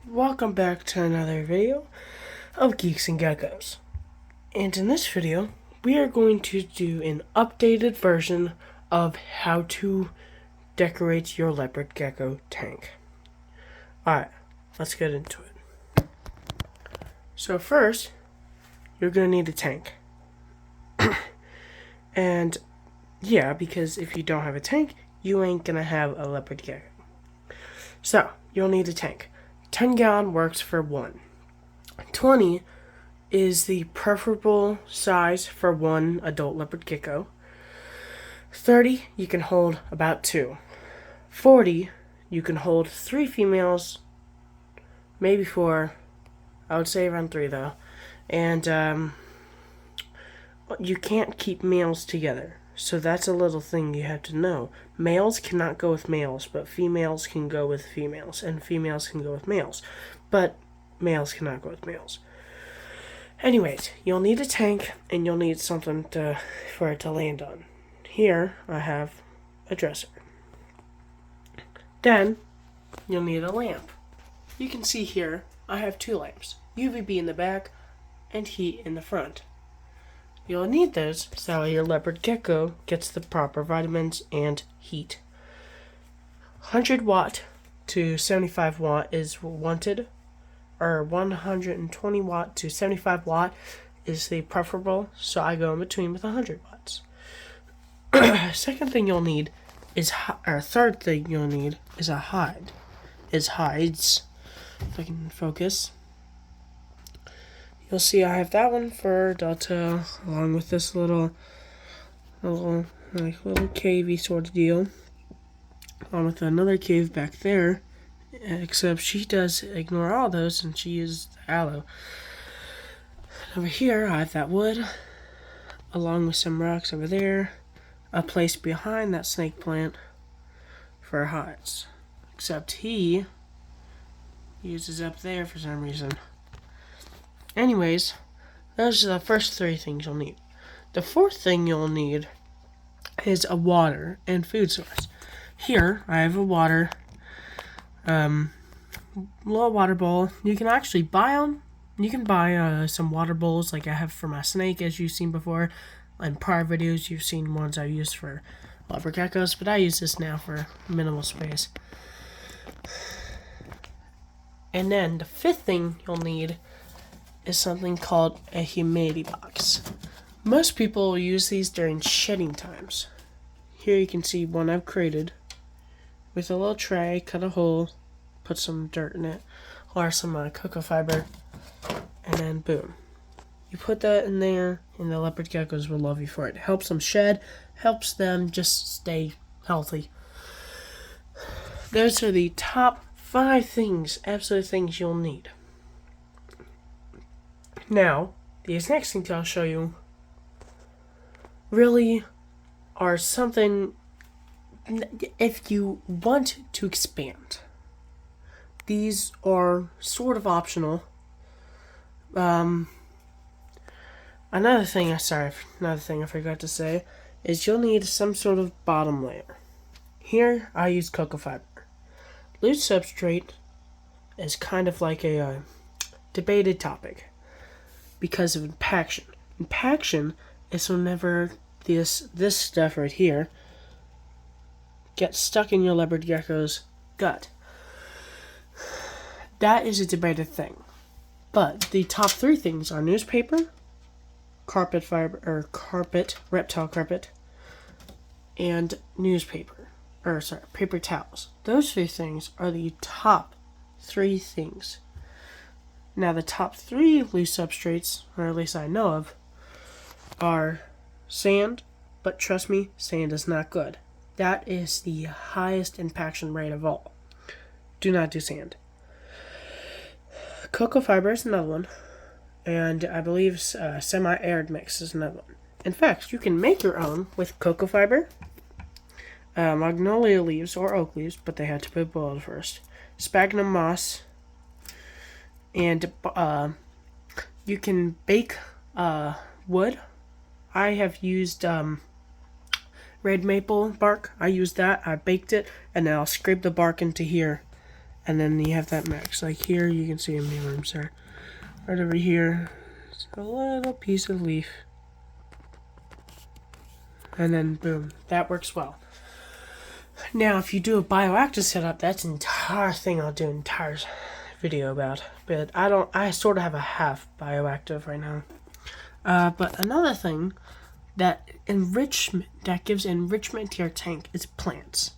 Welcome back to another video of Geeks and Geckos. And in this video, we are going to do an updated version of how to decorate your leopard gecko tank. Alright, let's get into it. So first, you're going to need a tank. And yeah, because if you don't have a tank, you ain't going to have a leopard gecko. So, you'll need a tank. 10-gallon works for one. 20 is the preferable size for one adult leopard gecko. 30, you can hold about 2. 40, you can hold 3 females, maybe 4. I would say around 3 though. And you can't keep males together. So that's a little thing you have to know. Males cannot go with males, but females can go with females, and females can go with males, but males cannot go with males. Anyways, you'll need a tank, and you'll need something for it to land on. Here, I have a dresser. Then, you'll need a lamp. You can see here, I have 2 lamps, UVB in the back, and heat in the front. You'll need those so your leopard gecko gets the proper vitamins and heat. 100 watt to 75 watt is wanted, or 120 watt to 75 watt is the preferable, so I go in between with 100 watts. Second thing you'll need is, or third thing you'll need is a hide. Hides. If I can focus. You'll see I have that one for Delta, along with this little cavey sort of deal, along with another cave back there, except she does ignore all those and she uses the aloe. Over here I have that wood, along with some rocks over there, a place behind that snake plant for hides, except he uses up there for some reason. Anyways, those are the first 3 things you'll need. The 4th thing you'll need is a water and food source. Here, I have a water, little water bowl. You can actually buy them. You can buy some water bowls like I have for my snake, as you've seen before. In prior videos, you've seen ones I've used for leopard geckos, but I use this now for minimal space. And then the 5th thing you'll need is something called a humidity box. Most people use these during shedding times. Here you can see one I've created with a little tray, cut a hole, put some dirt in it, or some cocoa fiber, and then boom. You put that in there, and the leopard geckos will love you for it. It helps them shed, helps them just stay healthy. Those are the top 5 things, absolute things you'll need. Now, these next things I'll show you really are something if you want to expand. These are sort of optional. Another thing I forgot to say is you'll need some sort of bottom layer. Here, I use cocoa fiber. Loose substrate is kind of like a debated topic because of impaction. Impaction is whenever this stuff right here gets stuck in your leopard gecko's gut. That is a debated thing. But the top 3 things are newspaper, reptile carpet, and paper towels. Those 3 things are the top 3 things. Now the top 3 loose substrates, or at least I know of, are sand, but trust me, sand is not good. That is the highest impaction rate of all. Do not do sand. Cocoa fiber is another one, and I believe semi-arid mix is another one. In fact, you can make your own with cocoa fiber, magnolia leaves or oak leaves, but they had to be boiled first, sphagnum moss, and you can bake wood. I have used red maple bark. I used that. I baked it, and then I'll scrape the bark into here and then you have that mix. Like here, you can see in my room, sir. Right over here, it's a little piece of leaf. And then boom, that works well. Now, if you do a bioactive setup, that's an entire thing I'll do an entire video about. But I sort of have a half bioactive right now. But another thing that gives enrichment to your tank is plants.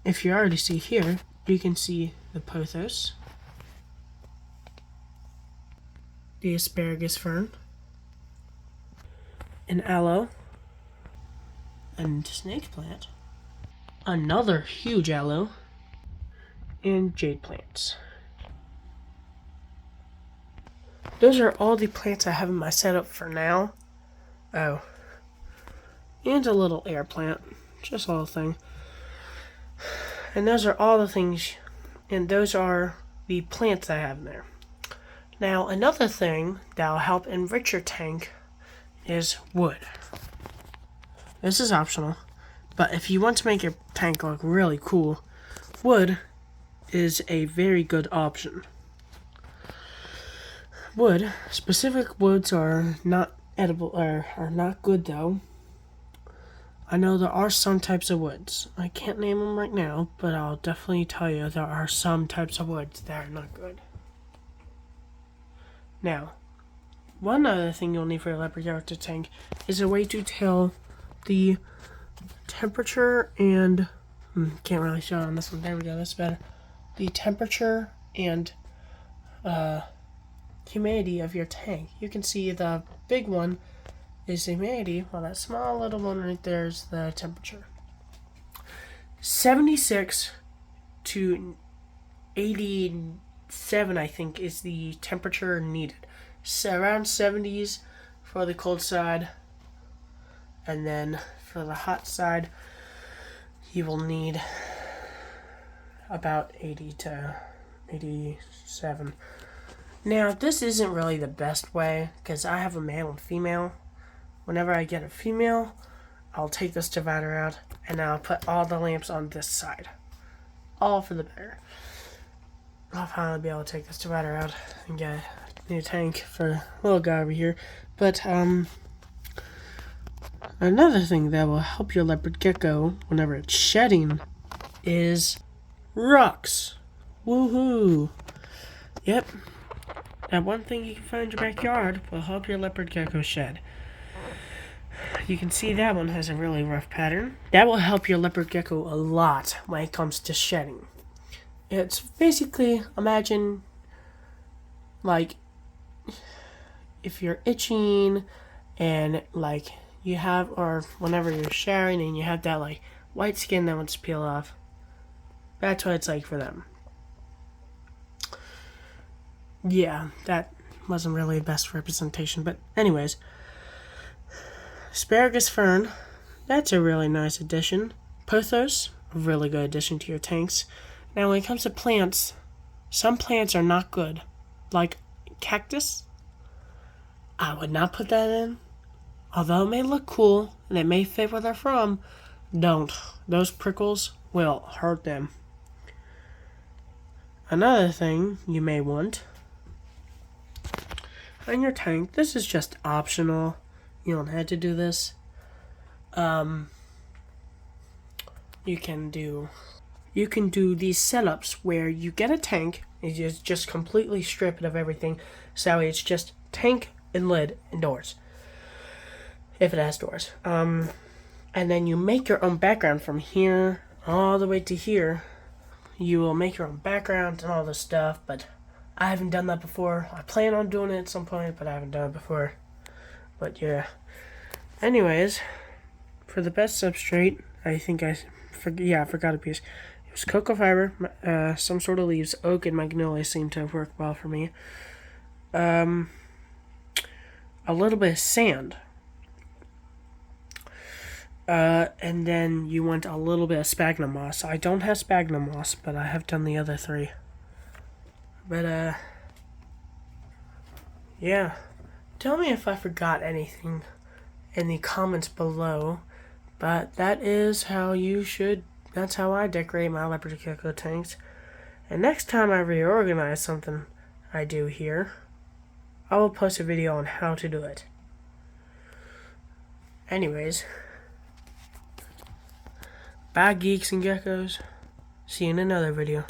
If you already see here, you can see the pothos, the asparagus fern, an aloe, and snake plant, another huge aloe, and jade plants. Those are all the plants I have in my setup for now. Oh, and a little air plant, just a little thing. And those are all the things, and those are the plants I have in there. Now, another thing that will help enrich your tank is wood. This is optional, but if you want to make your tank look really cool, wood is a very good option. Specific woods are not edible, are not good though. I know there are some types of woods. I can't name them right now, but I'll definitely tell you there are some types of woods that are not good. Now, one other thing you'll need for your leopard gecko tank is a way to tell the temperature and can't really show it on this one. There we go. That's better. The temperature and humidity of your tank. You can see the big one is the humidity, while that small little one right there is the temperature. 76 to 87, I think, is the temperature needed. So around 70s for the cold side, and then for the hot side, you will need about 80 to 87. Now, this isn't really the best way, because I have a male and female. Whenever I get a female, I'll take this divider out, and I'll put all the lamps on this side. All for the better. I'll finally be able to take this divider out and get a new tank for little guy over here. But, another thing that will help your leopard gecko whenever it's shedding is rocks. Woohoo! Yep. That one thing you can find in your backyard will help your leopard gecko shed. You can see that one has a really rough pattern. That will help your leopard gecko a lot when it comes to shedding. It's basically, imagine, like, if you're itching and, like, you have, or whenever you're showering and you have that, like, white skin that wants to peel off. That's what it's like for them. Yeah, that wasn't really the best representation, but anyways. Asparagus fern, that's a really nice addition. Pothos, a really good addition to your tanks. Now when it comes to plants, some plants are not good. Like cactus, I would not put that in. Although it may look cool and it may fit where they're from, don't. Those prickles will hurt them. Another thing you may want in your tank, this is just optional. You don't have to do this. You can do these setups where you get a tank and you just completely strip it of everything, so it's just tank and lid and doors, if it has doors. And then you make your own background from here all the way to here. You will make your own background and all this stuff, but I haven't done that before. I plan on doing it at some point, but I haven't done it before. But yeah. Anyways, for the best substrate, I think I forgot a piece. It was cocoa fiber, some sort of leaves. Oak and magnolia seem to have worked well for me. A little bit of sand. And then you want a little bit of sphagnum moss. I don't have sphagnum moss, but I have done the other three. But, yeah. Tell me if I forgot anything in the comments below. But that is how that's how I decorate my leopard gecko tanks. And next time I reorganize something I do here, I will post a video on how to do it. Anyways, bye geeks and geckos. See you in another video.